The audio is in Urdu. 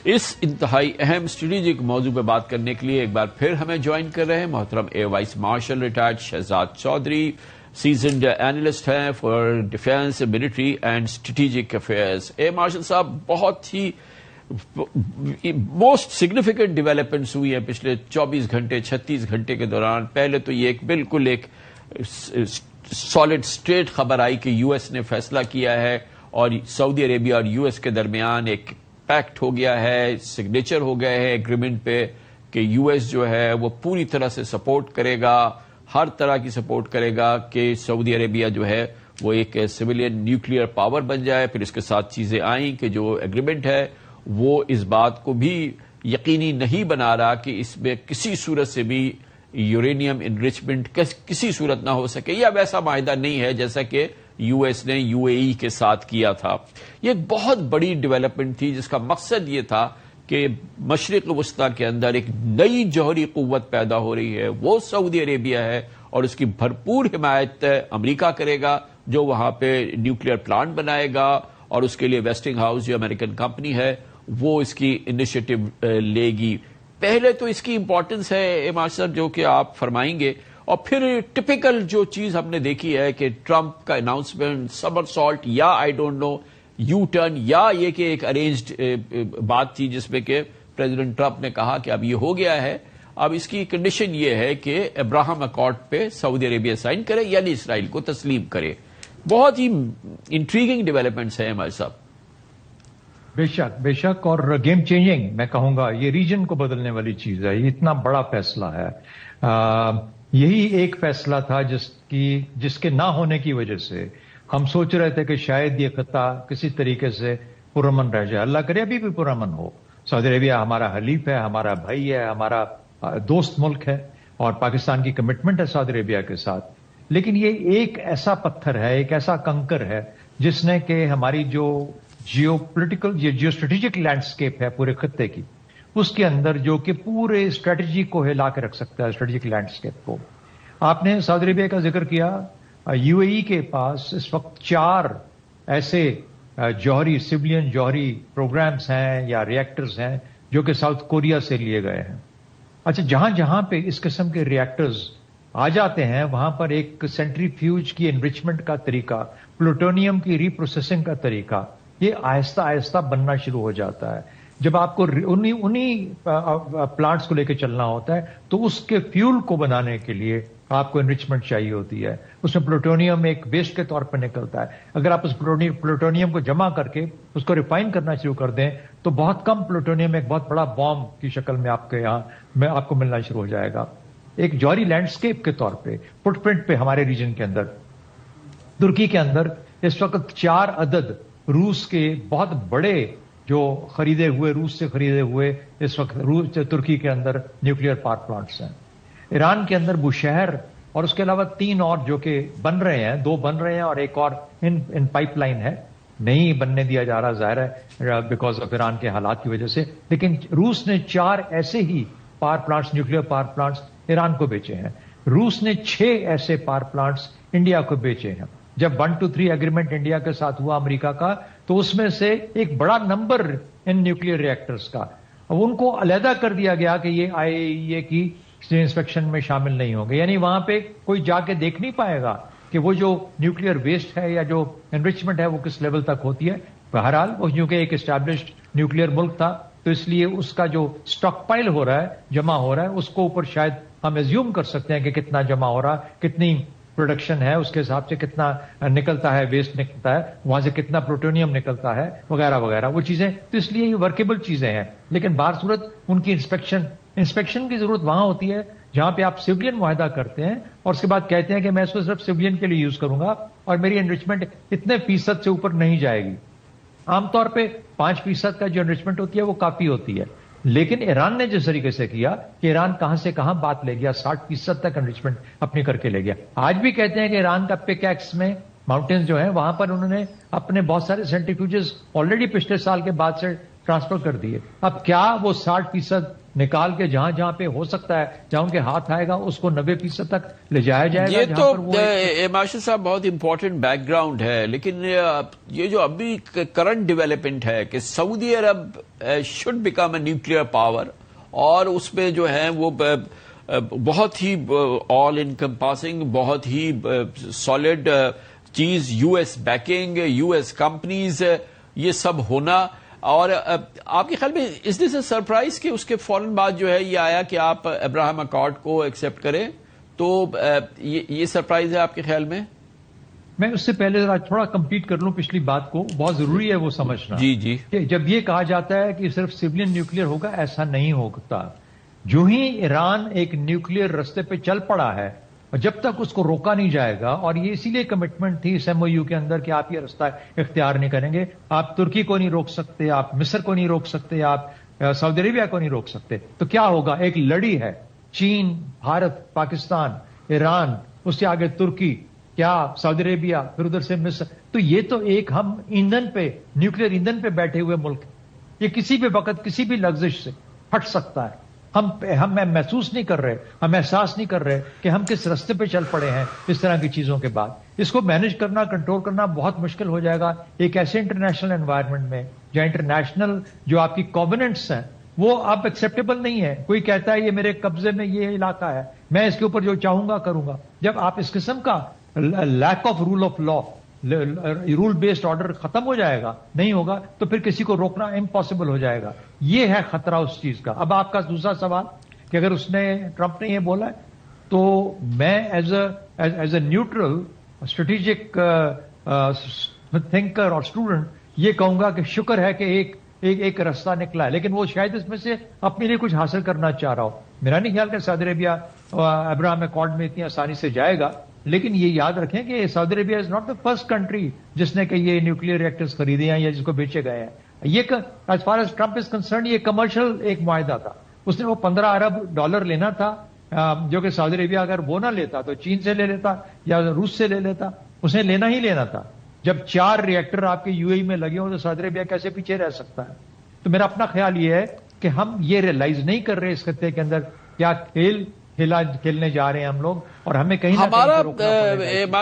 اس انتہائی اہم اسٹریٹجک موضوع پہ بات کرنے کے لیے ایک بار پھر ہمیں جوائن کر رہے ہیں محترم air vice marshal retired Shahzad Chaudhry, seasoned analyst ہیں for defence, military and strategic affairs. Air marshal صاحب، بہت ہی موسٹ سگنیفیکنٹ ڈیولپمنٹس ہوئی ہیں پچھلے 24 گھنٹے 36 گھنٹے کے دوران۔ پہلے تو یہ بالکل ایک سالڈ اسٹریٹ خبر آئی کہ یو ایس نے فیصلہ کیا ہے اور سعودی عربیہ اور یو ایس کے درمیان ایک پیکٹ ہو گیا ہے، سگنیچر ہو گئے ہے ایگریمنٹ پہ کہ یو ایس جو ہے وہ پوری طرح سے سپورٹ کرے گا، ہر طرح کی سپورٹ کرے گا کہ سعودی عربیہ جو ہے وہ ایک سویلین نیوکلیئر پاور بن جائے۔ پھر اس کے ساتھ چیزیں آئیں کہ جو ایگریمنٹ ہے وہ اس بات کو بھی یقینی نہیں بنا رہا کہ اس میں کسی صورت سے بھی یورینیم انریچمنٹ کسی صورت نہ ہو سکے، یا ویسا معاہدہ نہیں ہے جیسا کہ یو ایس نے یو اے ای کے ساتھ کیا تھا۔ یہ ایک بہت بڑی ڈیولپمنٹ تھی جس کا مقصد یہ تھا کہ مشرق وسطی کے اندر ایک نئی جوہری قوت پیدا ہو رہی ہے، وہ سعودی عربیہ ہے، اور اس کی بھرپور حمایت امریکہ کرے گا جو وہاں پہ نیوکلیئر پلانٹ بنائے گا، اور اس کے لیے ویسٹنگ ہاؤس جو امریکن کمپنی ہے وہ اس کی انیشیٹو لے گی۔ پہلے تو اس کی امپورٹنس ہے امام صاحب جو کہ آپ فرمائیں گے، اور پھر ٹپیکل جو چیز ہم نے دیکھی ہے کہ ٹرمپ کا اناؤنسمنٹ، سمر سالٹ یا I don't know U turn, یا یہ کہ ایک ارینجڈ بات تھی جس میں کہ پریزیڈنٹ ٹرمپ نے کہا کہ اب یہ ہو گیا ہے، اب اس کی کنڈیشن یہ ہے کہ ابراہم اکارڈ پہ سعودی عربیہ سائن کرے یعنی اسرائیل کو تسلیم کرے۔ بہت ہی انٹریگنگ ڈیولپمنٹس ہیں ہمارے صاحب۔ بے شک اور گیم چینجنگ میں کہوں گا، یہ ریجن کو بدلنے والی چیز ہے، یہ اتنا بڑا فیصلہ ہے۔ یہی ایک فیصلہ تھا جس کے نہ ہونے کی وجہ سے ہم سوچ رہے تھے کہ شاید یہ خطہ کسی طریقے سے پرامن رہ جائے۔ اللہ کرے ابھی بھی پرامن ہو۔ سعودی عربیہ ہمارا حلیف ہے، ہمارا بھائی ہے، ہمارا دوست ملک ہے، اور پاکستان کی کمٹمنٹ ہے سعودی عربیہ کے ساتھ۔ لیکن یہ ایک ایسا پتھر ہے، ایک ایسا کنکر ہے جس نے کہ ہماری جو geopolitical, geostrategic landscape ہے پورے خطے کی، اس کے اندر جو کہ پورے اسٹریٹجی کو ہلا کے رکھ سکتا ہے، اسٹریٹجک لینڈسکیپ کو۔ آپ نے سعودی عربیہ کا ذکر کیا، یو اے ای کے پاس اس وقت 4 ایسے جوہری سویلین جوہری پروگرامز ہیں یا ریئیکٹرز ہیں جو کہ ساؤتھ کوریا سے لیے گئے ہیں۔ اچھا، جہاں جہاں پہ اس قسم کے ریئیکٹرز آ جاتے ہیں وہاں پر ایک سینٹریفیوج کی انرچمنٹ کا طریقہ، پلوٹونیم کی ری پروسیسنگ کا طریقہ، یہ آہستہ آہستہ بننا شروع ہو جاتا ہے۔ جب آپ کو انہی پلانٹس کو لے کے چلنا ہوتا ہے تو اس کے فیول کو بنانے کے لیے آپ کو انرچمنٹ چاہیے ہوتی ہے۔ اس میں پلوٹونیم ایک ویسٹ کے طور پر نکلتا ہے۔ اگر آپ اس پلوٹونیم کو جمع کر کے اس کو ریفائن کرنا شروع کر دیں تو بہت کم پلوٹونیم ایک بہت بڑا بام کی شکل میں آپ کے یہاں آپ کو ملنا شروع ہو جائے گا۔ ایک جوہری لینڈسکیپ کے طور پہ، فٹ پرنٹ پہ ہمارے ریجن کے اندر، ترکی کے اندر اس وقت 4 عدد روس کے بہت بڑے جو روس سے خریدے ہوئے اس وقت ترکی کے اندر نیوکلیئر پاور پلانٹس ہیں۔ ایران کے اندر بوشہر، اور اس کے علاوہ 3 اور جو کہ بن رہے ہیں، 2 بن رہے ہیں اور ایک اور ان پائپ لائن ہے، نہیں بننے دیا جا رہا ظاہر ہے بیکاز آف ایران کے حالات کی وجہ سے۔ لیکن روس نے 4 ایسے ہی power plants, nuclear power plants Iran کو بیچے ہیں۔ روس نے 6 ایسے پاور پلانٹس انڈیا کو بیچے ہیں۔ جب 1-2-3 ایگریمنٹ انڈیا کے ساتھ ہوا امریکہ کا، تو اس میں سے ایک بڑا نمبر ان نیوکلیئر ریئیکٹرز کا اب ان کو علیحدہ کر دیا گیا کہ یہ آئی اے ای اے کی انسپیکشن میں شامل نہیں ہوں گے، یعنی وہاں پہ کوئی جا کے دیکھ نہیں پائے گا کہ وہ جو نیوکلیئر ویسٹ ہے یا جو انرچمنٹ ہے وہ کس لیول تک ہوتی ہے۔ بہرحال وہ کیونکہ ایک اسٹیبلشڈ نیوکلیئر ملک تھا تو اس لیے اس کا جو سٹاک پائل ہو رہا ہے، جمع ہو رہا ہے، اس کو اوپر شاید ہم ایزیوم کر سکتے ہیں کہ کتنا جمع ہو رہا، کتنی پروڈکشن ہے، اس کے حساب سے کتنا نکلتا ہے، ویسٹ نکلتا ہے، وہاں سے کتنا پلوٹونیم نکلتا ہے، وغیرہ وغیرہ وہ چیزیں۔ تو اس لیے یہ ورکیبل چیزیں ہیں، لیکن بہر صورت ان کی انسپیکشن کی ضرورت وہاں ہوتی ہے جہاں پہ آپ سویلین معاہدہ کرتے ہیں اور اس کے بعد کہتے ہیں کہ میں اس کو صرف سویلین کے لیے یوز کروں گا اور میری انرچمنٹ اتنے فیصد سے اوپر نہیں جائے گی۔ عام طور پہ 5% کا جو انرچمنٹ ہوتی ہے وہ کافی ہوتی ہے، لیکن ایران نے جس طریقے سے کیا کہ ایران کہاں سے کہاں بات لے گیا، 60% تک انرچمنٹ اپنی کر کے لے گیا۔ آج بھی کہتے ہیں کہ ایران کا پک ایکس میں ماؤنٹینز جو ہیں وہاں پر انہوں نے اپنے بہت سارے سینٹریفیوجز آلریڈی پچھلے سال کے بعد سے ٹرانسفر کر دیے۔ اب کیا وہ 60% نکال کے جہاں جہاں پہ ہو سکتا ہے، جہاں ان کے ہاتھ آئے گا، اس کو 90% تک لے جایا جائے گا. یہ تو ماشاء صاحب بہت امپورٹنٹ بیک گراؤنڈ ہے، لیکن یہ جو ابھی کرنٹ ڈیولپمنٹ ہے کہ Saudi Arab should become a nuclear power, اور اس میں جو ہے وہ بہت ہی آل انکمپاسنگ، بہت ہی سالڈ چیز، U S backing, U S companies, یہ سب ہونا. اور آپ کے خیال میں از دس اے سرپرائز کہ اس کے فوراً بعد جو ہے یہ آیا کہ آپ ابراہیم اکارڈ کو ایکسپٹ کریں؟ تو یہ سرپرائز ہے آپ کے خیال میں؟ میں اس سے پہلے ذرا تھوڑا کمپلیٹ کر لوں پچھلی بات کو، بہت ضروری ہے وہ سمجھنا. جی کہ جب یہ کہا جاتا ہے کہ صرف سویلین نیوکلیئر ہوگا، ایسا نہیں ہوتا. جو ہی ایران ایک نیوکلیئر رستے پہ چل پڑا ہے، اور جب تک اس کو روکا نہیں جائے گا، اور یہ اسی لیے کمٹمنٹ تھی اس MOU کے اندر کہ آپ یہ رستہ اختیار نہیں کریں گے. آپ ترکی کو نہیں روک سکتے، آپ مصر کو نہیں روک سکتے، آپ سعودی عربیہ کو نہیں روک سکتے. تو کیا ہوگا؟ ایک لڑی ہے، چین، بھارت، پاکستان، ایران، اس سے آگے ترکی، کیا سعودی عربیہ، پھر ادھر سے مصر. تو یہ تو ایک ہم ایندھن پہ، نیوکلیئر ایندھن پہ بیٹھے ہوئے ملک، یہ کسی بھی وقت کسی بھی لغزش سے پھٹ سکتا ہے. ہم محسوس نہیں کر رہے، ہم احساس نہیں کر رہے کہ ہم کس رستے پہ چل پڑے ہیں اس طرح کی چیزوں کے بعد. اس کو مینج کرنا، کنٹرول کرنا بہت مشکل ہو جائے گا ایک ایسے انٹرنیشنل انوائرمنٹ میں جہاں انٹرنیشنل جو آپ کی کووننٹس ہیں وہ اب ایکسیپٹیبل نہیں ہے. کوئی کہتا ہے یہ میرے قبضے میں یہ علاقہ ہے، میں اس کے اوپر جو چاہوں گا کروں گا. جب آپ اس قسم کا lack of rule of law, rule based order ختم ہو جائے گا، نہیں ہوگا، تو پھر کسی کو روکنا امپاسبل ہو جائے گا. یہ ہے خطرہ اس چیز کا. اب آپ کا دوسرا سوال کہ اگر ٹرمپ نے یہ بولا ہے، تو میں as a neutral strategic thinker اور اسٹوڈنٹ یہ کہوں گا کہ شکر ہے کہ ایک رستہ نکلا ہے، لیکن وہ شاید اس میں سے اپنے لیے کچھ حاصل کرنا چاہ رہا ہو. میرا نہیں خیال کہ سعودی عربیہ ابراہیم اکارڈ میں اتنی آسانی سے جائے گا. لیکن یہ یاد رکھیں کہ Saudi Arabia is not the first country جس نے کہ یہ نیوکلیئر ریئیکٹرز خریدے ہیں یا جس کو بیچے گئے ہیں. یہ as far as Trump is concern یہ کمرشل ایک معاہدہ تھا. اس نے وہ $15 ارب لینا تھا، جو کہ سعودی عربیہ اگر وہ نہ لیتا تو چین سے لے لیتا یا روس سے لے لیتا. اس نے لینا ہی لینا تھا. جب 4 ریئیکٹر آپ کے UAE میں لگے ہوں تو سعودی عربیہ کیسے پیچھے رہ سکتا ہے؟ تو میرا اپنا خیال یہ ہے کہ ہم یہ ریئلائز نہیں کر رہے اس خطے کے اندر کیا کھیلنے جا رہے ہیں ہم لوگ، اور ہمیں کہیں نہ کہیں روکنا پڑے گا.